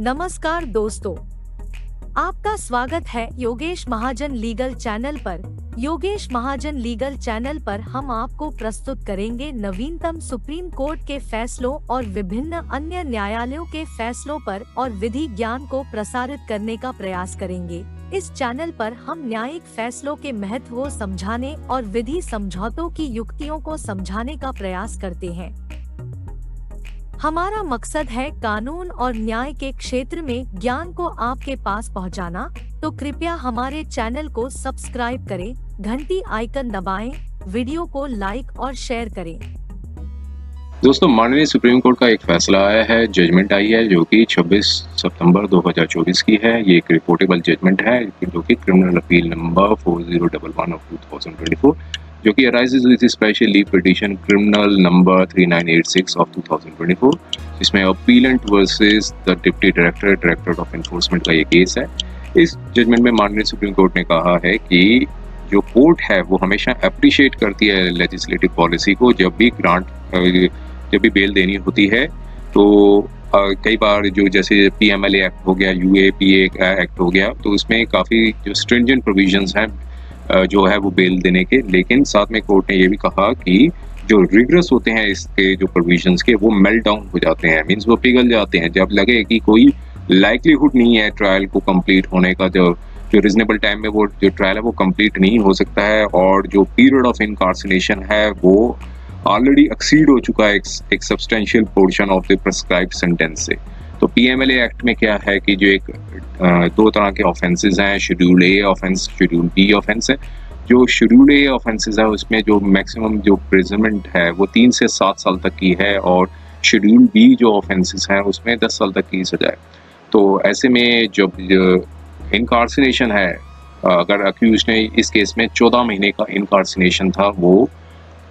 नमस्कार दोस्तों, आपका स्वागत है योगेश महाजन लीगल चैनल पर। योगेश महाजन लीगल चैनल पर हम आपको प्रस्तुत करेंगे नवीनतम सुप्रीम कोर्ट के फैसलों और विभिन्न अन्य न्यायालयों के फैसलों पर और विधि ज्ञान को प्रसारित करने का प्रयास करेंगे। इस चैनल पर हम न्यायिक फैसलों के महत्व को समझाने और विधि समझौतों की युक्तियों को समझाने का प्रयास करते हैं। हमारा मकसद है कानून और न्याय के क्षेत्र में ज्ञान को आपके पास पहुंचाना, तो कृपया हमारे चैनल को सब्सक्राइब करें, घंटी आइकन दबाएं, वीडियो को लाइक और शेयर करें। दोस्तों, माननीय सुप्रीम कोर्ट का एक फैसला आया है, जजमेंट आई है जो कि 26 सितंबर 2024 की है। ये एक रिपोर्टेबल जजमेंट है जो कि क्रिमिनल अपील नंबर 4011 ऑफ 2024 जो कि arises with special leave petition criminal number 3986 of 2024, जिसमें appellate versus the deputy director of enforcement का ये केस है। इस जजमेंट में माननीय सुप्रीम कोर्ट ने कहा है कि जो कोर्ट है वो हमेशा अप्रिशिएट करती है लेजिस्लेटिव पॉलिसी को। जब भी बेल देनी होती है तो कई बार जो जैसे PMLA एक्ट हो गया, UAPA एक्ट हो गया, तो उसमें काफ़ी जो स्ट्रिंजेंट प्रोविजंस हैं जो है वो बेल देने के, लेकिन साथ में कोर्ट ने ये भी कहा कि जो रिग्रेस होते हैं इसके जो प्रोविजंस के, वो मेल्ट डाउन हो जाते हैं, मीन्स वो पिघल जाते हैं जब लगे कि कोई लाइक्लीहुड नहीं है ट्रायल को कंप्लीट होने का। जो रीजनेबल टाइम में वो जो ट्रायल है वो कंप्लीट नहीं हो सकता है, और जो पीरियड ऑफ इनकार्सिनेशन है वो ऑलरेडी एक्सीड हो चुका है एक substantial portion of the prescribed sentence से। तो PMLA एक्ट में क्या है कि जो एक दो तरह के ऑफेंसेस हैं, schedule A offence, schedule B offence है। जो शेड्यूल A ऑफेंसेस है उसमें जो मैक्सिमम जो प्रिजनमेंट है वो 3 से 7 साल तक की है, और शेड्यूल B जो ऑफेंसेस हैं उसमें 10 साल तक की सजा है। तो ऐसे में जब इनकार्सिनेशन है, अगर अक्यूज ने इस केस में 14 महीने का इनकार्सिनेशन था वो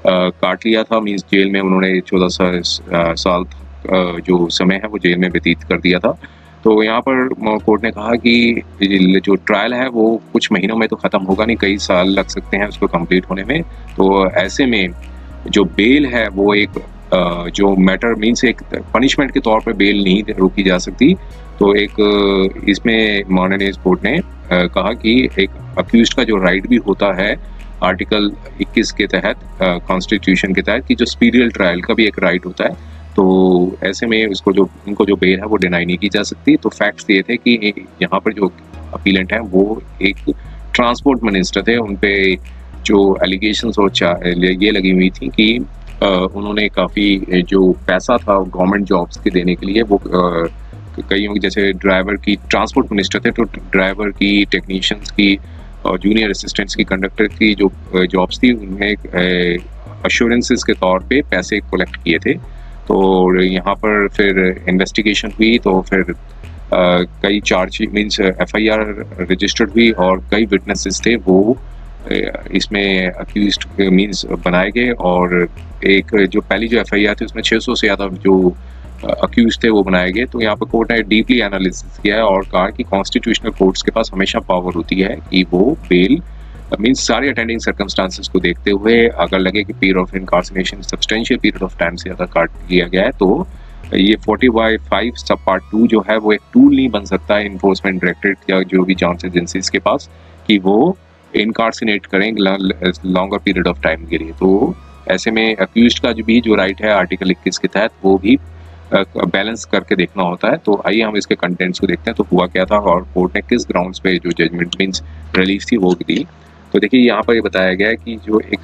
काट लिया था, मीन्स जेल में उन्होंने 14 साल जो समय है वो जेल में व्यतीत कर दिया था। तो यहाँ पर कोर्ट ने कहा कि जो ट्रायल है वो कुछ महीनों में तो ख़त्म होगा नहीं, कई साल लग सकते हैं उसको कंप्लीट होने में। तो ऐसे में जो बेल है वो एक जो मैटर मीन्स एक पनिशमेंट के तौर पर बेल नहीं रोकी जा सकती। तो एक इसमें माननीय कोर्ट ने कहा कि एक अक्यूज्ड का जो राइट भी होता है आर्टिकल 21 के तहत, कॉन्स्टिट्यूशन के तहत, कि जो स्पीडियल ट्रायल का भी एक राइट होता है। तो ऐसे में उनको जो बेल है वो डिनाई नहीं की जा सकती। तो फैक्ट्स ये थे कि यहाँ पर जो अपीलेंट हैं वो एक ट्रांसपोर्ट मिनिस्टर थे, उन पे जो एलिगेशंस और ये लगी हुई थी कि उन्होंने काफ़ी जो पैसा था गवर्नमेंट जॉब्स के देने के लिए, वो कईयों जैसे ड्राइवर की, ट्रांसपोर्ट मिनिस्टर थे तो ड्राइवर की, टेक्नीशियंस की और जूनियर असिस्टेंट्स की, कंडक्टर की जो जॉब्स थी उनमें अश्योरेंसेस के तौर पे पैसे कलेक्ट किए थे। तो यहाँ पर फिर इन्वेस्टिगेशन हुई, तो फिर कई चार्ज मीन्स FIR रजिस्टर्ड हुई और कई विटनेसेस थे वो इसमें अक्यूज्ड मीन्स बनाए गए, और एक जो पहली जो FIR थी उसमें 600 से ज़्यादा जो अक्यूज थे वो बनाए गए। तो यहाँ पर कोर्ट ने डीपली एनालिसिस किया है और कहा कि कॉन्स्टिट्यूशनल कोर्ट्स के पास हमेशा पावर होती है कि वो बेल मीन्स सारे अटेंडिंग सर्कमस्टांसेस को देखते हुए, अगर लगे कि period of incarceration substantial period of time से ज़्यादा काट लिया गया है, तो ये 40/5 सब पार्ट 2 जो है वो एक टूल नहीं बन सकता है इन्फोर्समेंट डायरेक्टरेट या जो भी जांच एजेंसीज के पास कि वो इनकार्सिनेट करें लॉन्गर पीरियड ऑफ टाइम के लिए। तो ऐसे में अक्यूज्ड का जो राइट है आर्टिकल 21 के तहत वो भी बैलेंस करके देखना होता है। तो आइए हम इसके कंटेंट्स को देखते हैं, तो हुआ क्या था और कोर्ट ने किस ग्राउंड्स पे जो जजमेंट मीन्स रिलीफ थी वो दी। तो देखिए यहाँ पर ये बताया गया है कि जो एक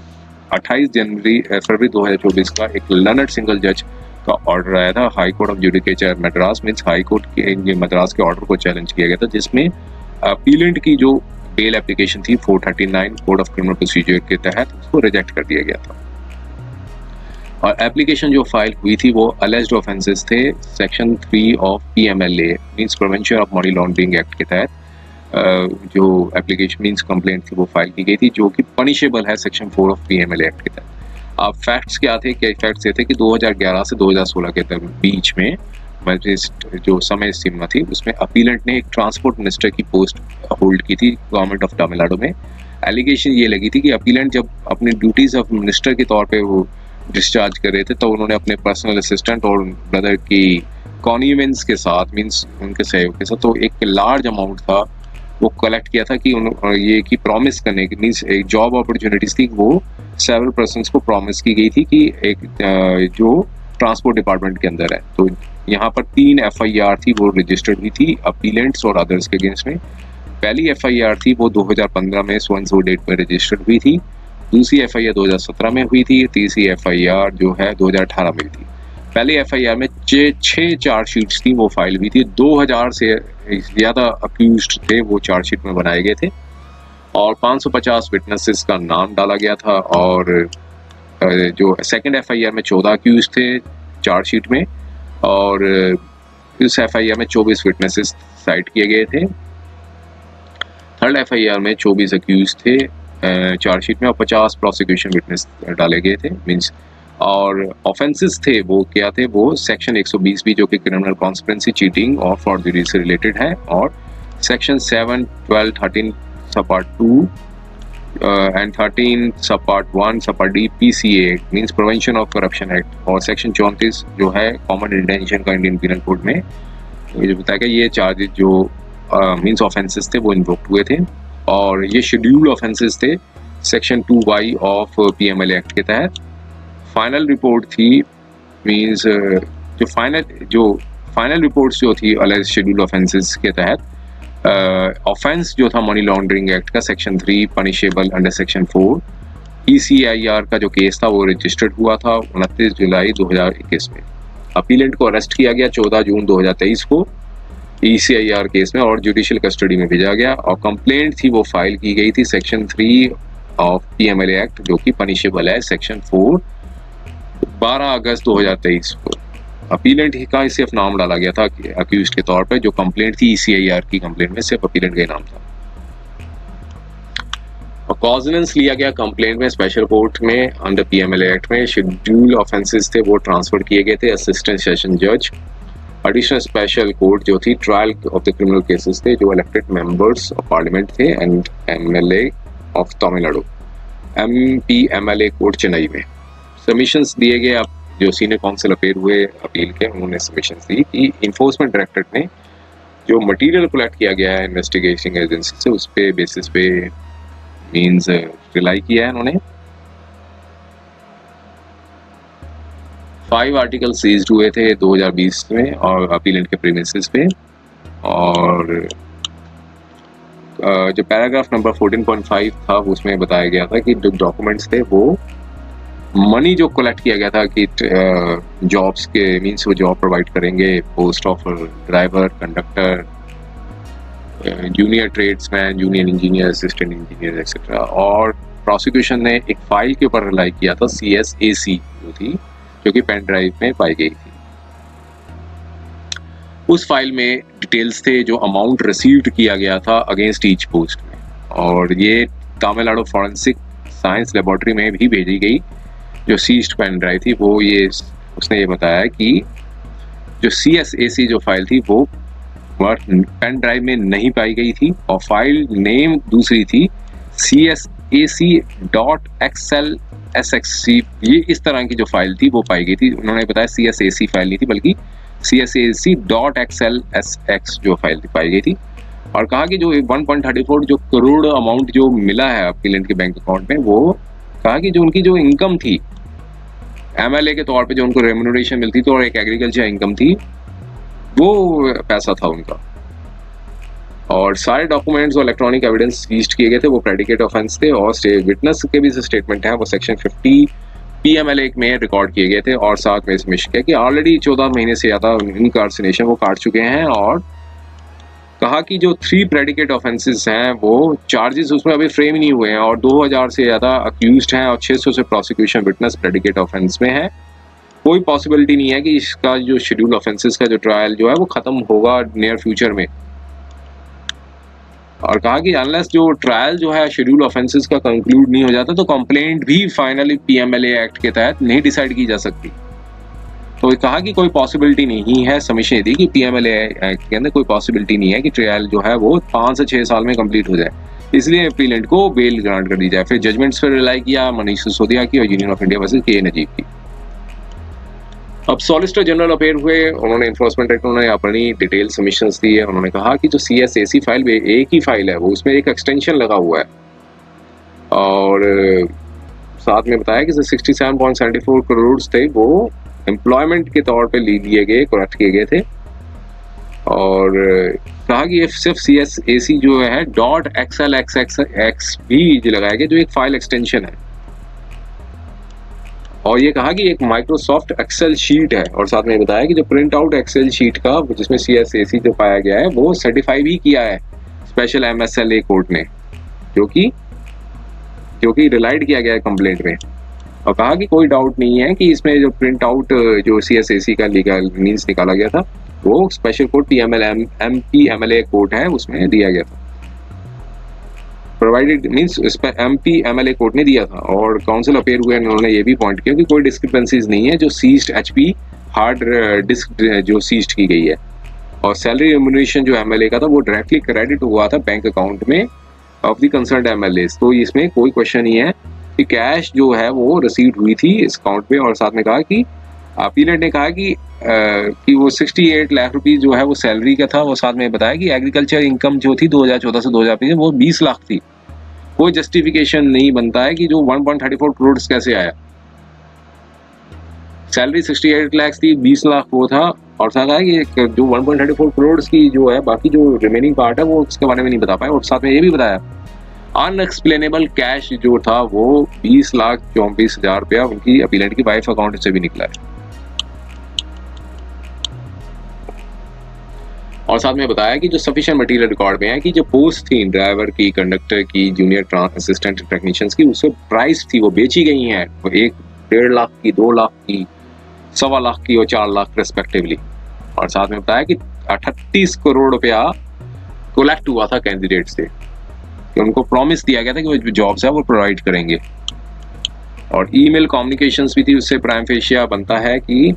28 फरवरी 2024 का एक लर्नड सिंगल जज का ऑर्डर आया था high court of judicature Madras, means high court के मद्रास के ऑर्डर को चैलेंज किया गया था, जिसमें अपीलेंट की जो बेल एप्लीकेशन थी 439 कोड ऑफ क्रिमिनल प्रोसीजर के तहत उसको रिजेक्ट कर दिया गया था। और एप्लीकेशन जो फाइल हुई थी वो अलेज्ड ऑफेंसेस थे section 3 of PMLA means prevention of money laundering act के तहत जो एप्लीकेशन मीन्स कंप्लेंट थी वो फाइल की गई थी, जो कि पनिशेबल है सेक्शन 4 ऑफ PMLA एक्ट के तहत। अब फैक्ट्स क्या थे? फैक्ट्स ये थे कि 2011 से 2016 के बीच में जो समय सीमा थी उसमें अपीलेंट ने एक ट्रांसपोर्ट मिनिस्टर की पोस्ट होल्ड की थी गवर्नमेंट ऑफ तमिलनाडु में। एलिगेशन ये लगी थी कि अपीलेंट जब अपनी ड्यूटीज ऑफ मिनिस्टर के तौर पे वो डिस्चार्ज कर रहे थे, तो उन्होंने अपने पर्सनल असिस्टेंट और ब्रदर की कॉन्यूवेंस के साथ, मींस उनके सहयोग के साथ, तो एक लार्ज अमाउंट था वो कलेक्ट किया था कि ये कि प्रॉमिस करने की, मींस एक जॉब अपॉर्चुनिटीज थी, वो सेवरल पर्सन्स को प्रॉमिस की गई थी कि एक जो ट्रांसपोर्ट डिपार्टमेंट के अंदर है। तो यहाँ पर 3 FIR थी वो रजिस्टर्ड हुई थी अपीलेंट्स और अदर्स के अगेंस्ट में। पहली FIR थी वो 2015 में सो एंड सो डेट पर रजिस्टर्ड हुई थी, दूसरी FIR 2017 में हुई थी, तीसरी FIR जो है 2018 में हुई थी। पहले FIR में 6 चार्जशीट्स थी वो फाइल हुई थी, 2000 से ज़्यादा अक्यूज्ड थे वो चार्जशीट में बनाए गए थे, और 550 विटनेसेस का नाम डाला गया था। और जो सेकंड FIR में 14 अक्यूज थे चार्जशीट में, और इस FIR में 24 विटनेसेस साइट किए गए थे। थर्ड FIR में 24 अक्यूज थे चार्जशीट में, और 50 प्रोसिक्यूशन विटनेस डाले गए थे, मींस। और ऑफेंसेस थे वो क्या थे, वो सेक्शन 120 भी जो कि क्रिमिनल कॉन्स्पिरेंसी, चीटिंग और फॉर्जरी से रिलेटेड है, और सेक्शन 7, 12, 13 सब पार्ट 2 एंड 13 सब पार्ट 1 सब part D PCA means prevention of corruption act, और सेक्शन 34 जो है कॉमन इंटेंशन का इंडियन पीनल कोड में ये जो बताया गया, ये चार्जेस जो मींस ऑफेंसेस थे वो इन्वोक्ड हुए थे। और ये शेड्यूल ऑफेंसेस थे section 2Y of PMLA act के तहत। फाइनल रिपोर्ट थी, मींस जो फाइनल रिपोर्ट्स जो थी अलग शेड्यूल ऑफेंसेस के तहत, ऑफेंस जो था मनी लॉन्ड्रिंग एक्ट का section 3 punishable under section 4, ECIR का जो केस था वो रजिस्टर्ड हुआ था 29 जुलाई 2021 में। अपीलेंट को अरेस्ट किया गया 14 जून 2023 को ECIR केस में, और जुडिशियल कस्टडी में भेजा गया, और कंप्लेंट थी वो फाइल की गई थी सेक्शन 3 ऑफ PMLA एक्ट जो कि पनिशेबल है सेक्शन 4, 12 अगस्त 2023 को। अपीलेंट का सिर्फ नाम डाला गया था अक्यूज्ड के तौर पे, जो कंप्लेंट थी ECIR की कंप्लेंट में सिर्फ अपीलेंट का ही नाम था। और कॉजनेंस लिया गया कंप्लेंट में स्पेशल कोर्ट में अंडर PMLA एक्ट में। शेड्यूल ऑफेंसेस थे वो ट्रांसफर किए गए थे असिस्टेंट सेशन जज। एडिशनल स्पेशल कोर्ट जो थी trial of the criminal cases थे जो इलेक्टेड मेंबर्स ऑफ पार्लियामेंट थे and MLA of Tamil Nadu, MP-MLA court Chennai में। सबमिशंस दिए गए, अब जो सीनियर काउंसिल अपेयर हुए अपील के, उन्होंने सबमिशंस दी कि इन्फोर्समेंट डायरेक्टरेट ने जो मटेरियल कलेक्ट किया गया है इन्वेस्टिगेशन एजेंसी से, उस पे बेसिस पे मींस रिलाई किया है उन्होंने। 5 आर्टिकल सीज्ड हुए थे 2020 में और अपीलेंट के प्रीमिसेस पे, और जो पैराग्राफ नंबर 14.5 था उसमें बताया गया था कि जो डॉक्यूमेंट्स थे वो मनी जो कलेक्ट किया गया था कि जॉब्स के मींस वो जॉब प्रोवाइड करेंगे, post of driver, conductor, junior tradesman, junior engineer, assistant engineer etcetera. और प्रोसिक्यूशन ने एक फाइल के ऊपर रिलाई किया था CSAC जो थी, जो कि पेन ड्राइव में पाई गई थी। उस फाइल में डिटेल्स थे जो अमाउंट रिसीव्ड किया गया था अगेंस्ट ईच पोस्ट में, और ये तमिलनाडु फॉरेंसिक साइंस लेबोरेटरी में भी भेजी गई। जो सीज्ड पेन ड्राइव थी वो उसने ये बताया कि जो CSAC जो फाइल थी वो पेन ड्राइव में नहीं पाई गई थी, और फाइल नेम दूसरी थी CSAC.XLSXC, ये इस तरह की जो फाइल थी वो पाई गई थी। उन्होंने बताया CSAC फाइल नहीं थी बल्कि CSAC.XLSX जो फाइल थी पाई गई थी, और कहा कि जो 1.34 जो करोड़ अमाउंट जो मिला है अपीलेंट के बैंक अकाउंट में, वो कहा कि जो उनकी जो इनकम थी MLA के तौर पे जो उनको रेम्यूनरेशन मिलती थी और एक एग्रीकल्चर इनकम थी, वो पैसा था उनका। और सारे डॉक्यूमेंट्स और इलेक्ट्रॉनिक एविडेंस सीज्ड किए गए थे वो प्रेडिकेट ऑफेंस थे, और विटनेस के भी स्टेटमेंट है वो सेक्शन 50 PMLA में रिकॉर्ड किए गए थे, और साथ में इसमें किया कि ऑलरेडी 14 महीने से ज़्यादा इनकार्सिनेशन वो काट चुके हैं। और कहा कि जो 3 प्रेडिकेट ऑफेंसेस हैं वो चार्जेस उसमें अभी फ्रेम ही नहीं हुए हैं, और 2000 से ज़्यादा अक्यूज्ड हैं, और 600 से प्रोसिक्यूशन विटनेस प्रेडिकेट ऑफेंस में है। कोई पॉसिबिलिटी नहीं है कि इसका जो शेड्यूल ऑफेंसेस का जो ट्रायल जो है वो ख़त्म होगा नियर फ्यूचर में। और कहा कि अनलेस जो ट्रायल जो है शेड्यूल ऑफेंसेस का कंक्लूड नहीं हो जाता तो कंप्लेंट भी फाइनली PMLA एक्ट के तहत नहीं डिसाइड की जा सकती। तो कहा कि कोई पॉसिबिलिटी नहीं है, सबमिशन दी कि PMLA एक्ट के अंदर कोई पॉसिबिलिटी नहीं है कि ट्रायल जो है वो 5 से 6 साल में कंप्लीट हो जाए, इसलिए अपीलेंट को बेल ग्रांट कर दी जाए। फिर जजमेंट्स पर रिलाई किया मनीष सिसोदिया की और यूनियन ऑफ इंडिया वर्सेस के नजीब की। अब सॉलिसिटर जनरल अपेयर हुए, उन्होंने इन्फोर्समेंट डायरेक्टर उन्होंने अपनी डिटेल सबमिशंस दी है। उन्होंने कहा कि जो CSAC फाइल एक ही फाइल है, वो उसमें एक एक्सटेंशन लगा हुआ है और साथ में बताया कि जो 67.74 करोड़ थे वो एम्प्लॉयमेंट के तौर पे लिए गए, करेक्ट किए गए थे। और कहा कि ये सिर्फ CSAC जो है .XLXX भी लगाया गया, जो एक फाइल एक्सटेंशन है। और ये कहा कि एक माइक्रोसॉफ्ट एक्सेल शीट है, और साथ में बताया कि जो प्रिंट आउट एक्सेल शीट का जिसमें CSAC जो पाया गया है वो सर्टिफाई भी किया है स्पेशल MSLA कोर्ट ने, जो कि रिलाइड किया गया है कंप्लेंट में। और कहा कि कोई डाउट नहीं है कि इसमें जो प्रिंट आउट जो CSAC का लीगल मीन्स निकाला गया था वो स्पेशल कोर्ट MPMLA कोर्ट है उसमें दिया गया था, प्रोवाइडेड मीन्स MPMLA कोर्ट ने दिया था। और काउंसिल अपेयर हुए, उन्होंने ये भी पॉइंट किया कि कोई डिस्क्रिपेंसीज नहीं है जो सीज्ड HP हार्ड डिस्क जो सीज्ड की गई है, और सैलरी रेम्यूनरेशन जो MLA का था वो डायरेक्टली क्रेडिट हुआ था बैंक अकाउंट में ऑफ द कंसर्न्ड MLA। तो इसमें कोई क्वेश्चन नहीं है कि कैश जो है वो रिसीव हुई थी इस अकाउंट पे। और साथ में कहा कि अपीलेंट ने कहा कि वो 68 लाख रुपीस जो है वो सैलरी का था। वो साथ में बताया कि एग्रीकल्चर इनकम जो थी 2014 से 2020 वो 20 लाख थी। कोई जस्टिफिकेशन नहीं बनता है कि जो 1.34 करोड़ कैसे आया। सैलरी 68 लाख थी, 20 लाख वो था। और साथ है कि जो 1.34 करोड़ की जो है बाकी जो रिमेनिंग पार्ट है वो उसके बारे में नहीं बता पाए। और साथ में ये भी बताया अनएक्सप्लेनेबल कैश जो था वो 20,34,000 रुपया उनकी अपीलेंट की वाइफ अकाउंट से भी निकला है। और साथ में बताया कि जो सफिशिएंट मटेरियल रिकॉर्ड में है कि जो पोस्ट थी ड्राइवर की, कंडक्टर की, जूनियर असिस्टेंट टेक्नीशियंस की, उससे प्राइस थी वो बेची गई हैं, 1.5 लाख की, 2 लाख की, 1.25 लाख की और 4 लाख रेस्पेक्टिवली। और साथ में बताया कि 38 करोड़ रुपया कलेक्ट हुआ था कैंडिडेट से, कि उनको प्रॉमिस दिया गया था कि वो जॉब्स है वो प्रोवाइड करेंगे। और ईमेल कम्युनिकेशंस भी थी, उससे प्राइम फेशिया बनता है कि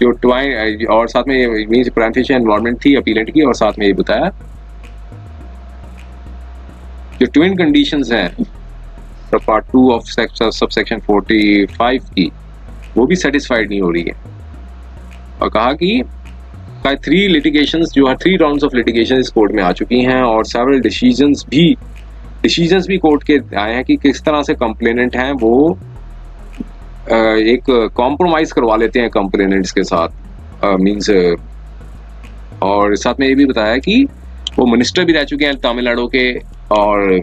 जो ट्वाइन, और साथ में मींस प्राइम फेशिया इन्वॉल्वमेंट थी अपीलेंट की। और साथ में ये बताया जो ट्विन कंडीशंस हैं पार्ट 2 ऑफ सबसेक्शन 45 की वो भी सेटिस्फाइड नहीं हो रही है। और कहा कि 3 लिटिगेशंस जो है 3 राउंड्स ऑफ लिटिगेशन इस कोर्ट में आ चुकी हैं, और सेवरल डिसीजंस भी कोर्ट के आए हैं कि किस तरह से कंप्लेनेंट हैं वो एक कॉम्प्रोमाइज करवा लेते हैं कंप्लेनेंट्स के साथ मींस। और साथ में ये भी बताया कि वो मिनिस्टर भी रह चुके हैं तमिलनाडु के, और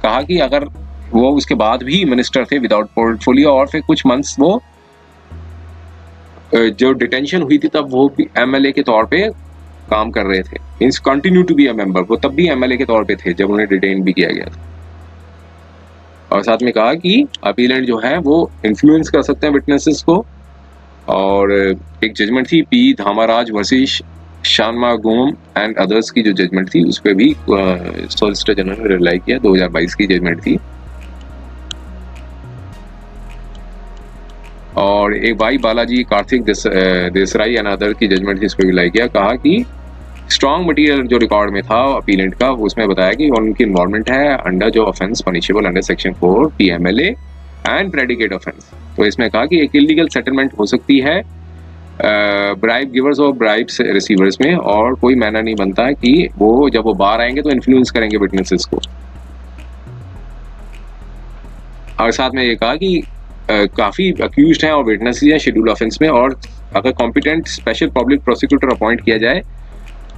कहा कि अगर वो उसके बाद भी मिनिस्टर थे विदाउट पोर्टफोलियो, और फिर कुछ मंथ्स वो जो डिटेंशन हुई थी तब वो MLA के तौर पे काम कर रहे थे, means continue to be a member, वो तब भी MLA के तौर पे थे जब उन्हें डिटेन भी किया गया था। और साथ में कहा कि अपीलेंट जो है वो इन्फ्लुएंस कर सकते हैं विटनेसेस को। और एक जजमेंट थी P धामाराज वर्सेस शानमागोम एंड अदर्स की जो जजमेंट थी उस पर भी सॉलिसिटर जनरल ने रिलाई किया, 2022 की जजमेंट थी। और एक भाई बालाजी कार्तिक देसराई एंड अदर की जजमेंट थी, इस पर भी रिलाई किया। कहा कि स्ट्रॉन्ग मटेरियल जो रिकॉर्ड में था अपीलेंट का उसमें बताया कि उनकी इन्वॉल्वमेंट है अंडर जो offence punishable under section 4 PMLA and predicate offence. तो इसमें कहा कि एक इलीगल सेटलमेंट हो सकती है ब्राइब गिवर्स और ब्राइब रिसीवर्स में, और कोई मैनर नहीं बनता है कि वो जब वो बाहर आएंगे तो इन्फ्लुएंस करेंगे विटनेसेस को। और साथ में ये कहा कि काफ़ी अक्यूज्ड हैं और विटनेसेस हैं शेड्यूल ऑफेंस में, और अगर competent special public prosecutor appoint किया जाए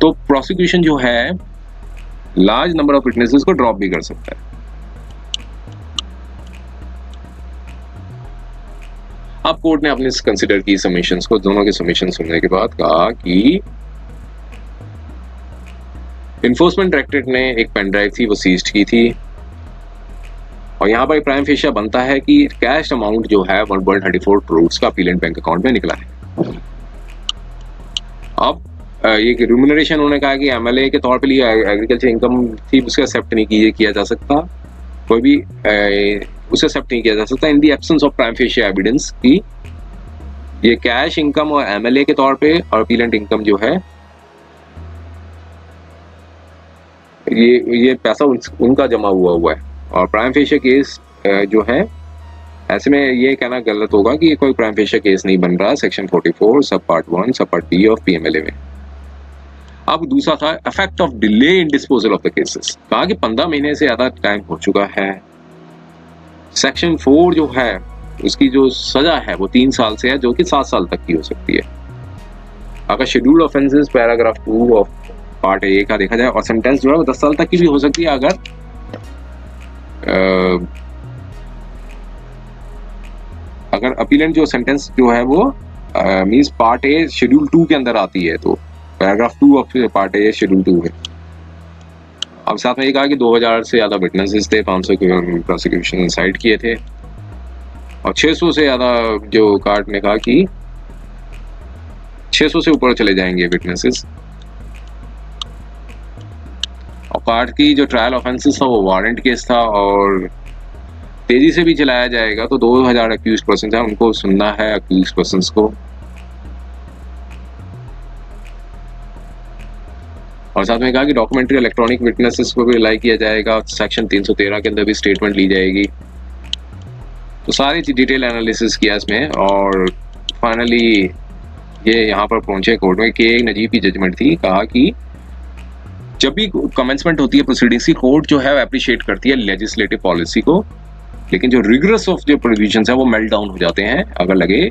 तो प्रोसिक्यूशन जो है लार्ज नंबर ऑफ विटनेसेस को ड्रॉप भी कर सकता है। अब कोर्ट ने अपने कंसिडर की सबमिशंस को, दोनों के सबमिशन सुनने के बाद कहा कि इन्फोर्समेंट डायरेक्टरेट ने एक पेन ड्राइव थी वो सीज्ड की थी, और यहाँ पर प्राइम फेशिया बनता है कि कैश अमाउंट जो है 1.34 करोड़ का अपीलेंट बैंक अकाउंट में निकला है। अब ये रिम्यूनरेशन उन्होंने कहा कि MLA के तौर पे लिए एग्रीकल्चर इनकम थी उसका एक्सेप्ट नहीं किया जा सकता, कोई भी उसे एक्सेप्ट नहीं किया जा सकता इन the absence of prime fascia evidence की ये कैश इनकम और MLA के तौर पे और अपीलेंट इनकम जो है ये पैसा उनका जमा हुआ है। और प्राइम फेशिया केस जो है ऐसे में ये कहना गलत होगा कि कोई प्राइम फेशियल केस नहीं बन रहा सेक्शन 44 सब पार्ट 1 सब पार्ट बी ऑफ पीएमएलए में। अब दूसरा था effect of delay in disposal of the cases. कहा कि 15 महीने से ज्यादा टाइम हो चुका है। सेक्शन 4 जो है उसकी जो सजा है वो 3 साल से है, जो कि 7 साल तक की हो सकती है। अगर scheduled offences paragraph 2 of part A का देखा जाए, और सेंटेंस जो है वो 10 साल तक की भी हो सकती है अगर अपीलेंट जो सेंटेंस जो है वो मींस पार्ट ए शेड्यूल 2 के अंदर आती है, तो paragraph 2 of part A schedule 2 है। अब साथ में ये कहा कि 2000 से ज्यादा विटनेसेस थे, 500 के प्रोसिक्यूशन साइड किए थे, और 600 से ज्यादा जो कार्ट ने कहा कि 600 से ऊपर चले जाएंगे विटनेसेस। और कार्ट की जो ट्रायल ऑफेंसेस था वो वारंट केस था, और तेजी से भी चलाया जाएगा, तो 2000 अक्यूज्ड पर्सन है, उनको सुनना है अक्यूज्ड पर्संस को। और साथ में कहा कि डॉक्यूमेंट्री इलेक्ट्रॉनिक विटनेसेस को भी रिलाई किया जाएगा, सेक्शन 313 के अंदर भी स्टेटमेंट ली जाएगी। तो सारी डिटेल एनालिसिस किया इसमें, और फाइनली ये यहाँ पर पहुंचे कोर्ट में कि एक नजीब की जजमेंट थी। कहा कि जब भी कमेंसमेंट होती है प्रोसीडिंग्स की, कोर्ट जो है अप्रिशिएट करती है लेजिस्लेटिव पॉलिसी को, लेकिन जो रिगरस ऑफ जो प्रोविजंस है वो मेल्ट डाउन हो जाते हैं अगर लगे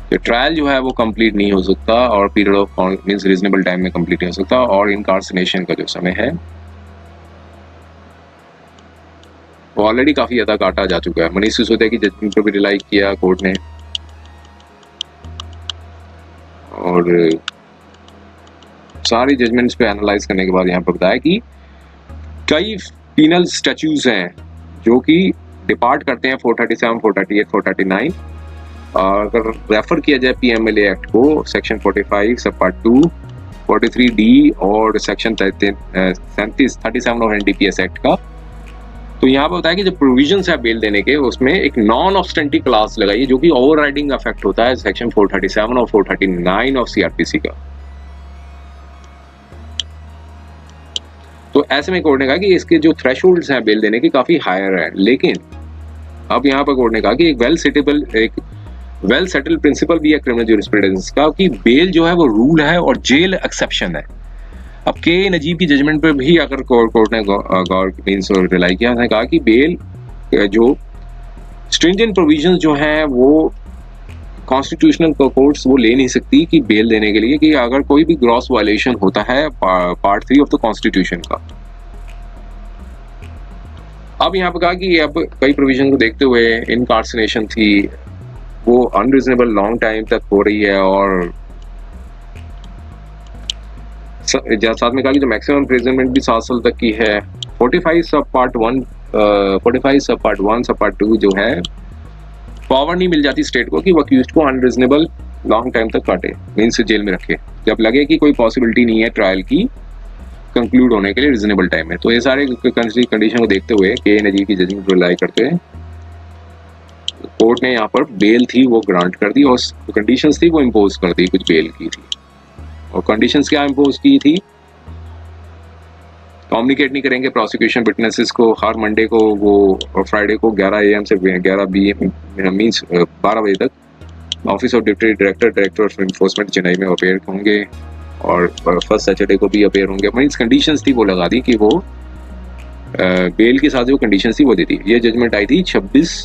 तो ट्रायल जो है वो कंप्लीट नहीं हो सकता, और period of means reasonable time में कंप्लीट नहीं हो सकता, और इनकार्सनेशन का जो समय है वो ऑलरेडी काफी ज्यादा काटा जा चुका है। मनीष सिसोदिया की जजमेंट पर भी रिलाई किया कोर्ट ने, और सारी जजमेंट्स पे एनालाइज करने के बाद यहाँ पर बताया कि कई पीनल स्टैट्यूज हैं जो कि डिपार्ट करते हैं 437, 438, 439। अगर रेफर किया जाए पीएमएलए एक्ट को, सेक्शन 45 सब पार्ट 2, 43 डी और सेक्शन 37 और एनडीपीएस एक्ट का, तो यहाँ पर बताया कि जो प्रोविजंस है बेल देने के, उसमें एक नॉन ऑब्स्टेंटिव क्लास लगाई जो कि ओवरराइडिंग इफेक्ट होता है सेक्शन 437 और 439 ऑफ सीआरपीसी का। तो ऐसे में कोर्ट ने कहा कि इसके जो थ्रेशोल्ड्स हैं बेल देने के काफी हायर है, लेकिन अब यहाँ पर कोर्ट ने कहा कि एक वेल सेटल्ड प्रिंसिपल भी है क्रिमिनल ज्यूरिस्प्रूडेंस का कि बेल जो है वो रूल है और जेल एक्सेप्शन है। अब के नजीब की जजमेंट पर भी अगर कोर्ट ने गौर मींस रिलाई किया, उसने कहा कि बेल जो स्ट्रिंजेंट प्रोविजंस जो हैं वो कॉन्स्टिट्यूशनल कोर्ट्स वो ले नहीं सकती कि बेल देने के लिए, कि अगर कोई भी ग्रॉस वायलेशन होता है पार्ट 3 ऑफ द कॉन्स्टिट्यूशन का। अब यहाँ पर कहा कि अब कई प्रोविजन को देखते हुए इनकार्सनेशन थी वो अनरीजनेबल लॉन्ग टाइम तक हो रही है, और साथ में कहा कि जो मैक्सिमम इम्प्रिजनमेंट भी 7 साल तक की है। 45 सब पार्ट 1 सब पार्ट 2 जो है पावर नहीं मिल जाती स्टेट को कि वो अक्यूज्ड को अनरीजनेबल लॉन्ग टाइम तक काटे, मींस जेल में रखे, जब लगे कि कोई पॉसिबिलिटी नहीं है ट्रायल की कंक्लूड होने के लिए रीजनेबल टाइम में। तो ये सारे कंडीशन को देखते हुए के नजीब की जजमेंट को रिलाई करते हुए कोर्ट ने यहाँ पर बेल थी वो ग्रांट कर दी, और कंडीशंस थी वो इम्पोज कर दी, कुछ बेल की थी। और कंडीशंस क्या इम्पोज की थी? कम्युनिकेट नहीं करेंगे प्रोसिक्यूशन विटनेसेस को हर मंडे को वो, और फ्राइडे को 11 AM से 11 PM मींस 12 बजे तक office of deputy director of enforcement Chennai में अपेयर होंगे, और फर्स्ट सैटरडे को भी अपेयर होंगे। मींस कंडीशंस थी वो लगा दी कि वो बेल के साथ जो कंडीशंस थी वो दी थी। ये जजमेंट आई थी 26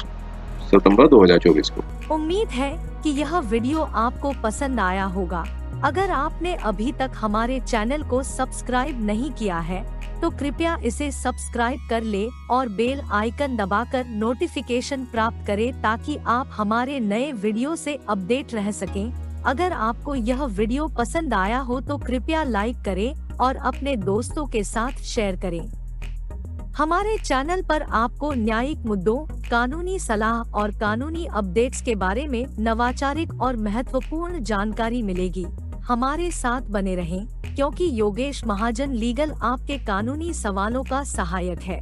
सितंबर 2024 को। उम्मीद है कि यह वीडियो आपको पसंद आया होगा। अगर आपने अभी तक हमारे चैनल को सब्सक्राइब नहीं किया है तो कृपया इसे सब्सक्राइब कर ले और बेल आइकन दबाकर नोटिफिकेशन प्राप्त करें, ताकि आप हमारे नए वीडियो से अपडेट रह सकें। अगर आपको यह वीडियो पसंद आया हो तो कृपया लाइक करें और अपने दोस्तों के साथ शेयर करें। हमारे चैनल पर आपको न्यायिक मुद्दों, कानूनी सलाह और कानूनी अपडेट्स के बारे में नवाचारिक और महत्वपूर्ण जानकारी मिलेगी। हमारे साथ बने रहें, क्योंकि योगेश महाजन लीगल आपके कानूनी सवालों का सहायक है।